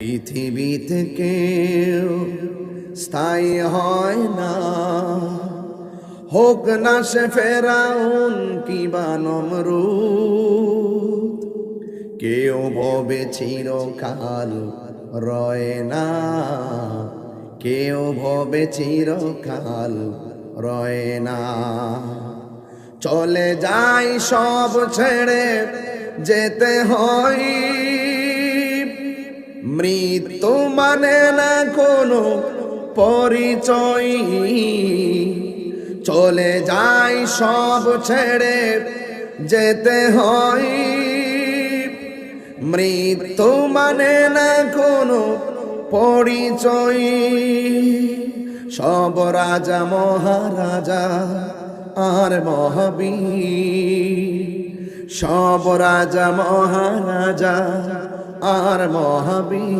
পৃথিবীতে কেউ স্থায়ী হয় না, হোক না সে ফেরাউন কিবা নমরুদ। কেউ ভবে চিরকাল রয় না, কেউ ভবে চিরকাল রয় না। চলে যাই সব ছেড়ে যেতে হয়, মৃত্যু মানে না কোনো পরিচয়। চলে যাই সব ছেড়ে যেতে হয়, মৃত্যু মানে না কোনো পরিচয়। সব রাজা মহারাজা আর মহাবীর, সব রাজা মহারাজা আর মহাবীর।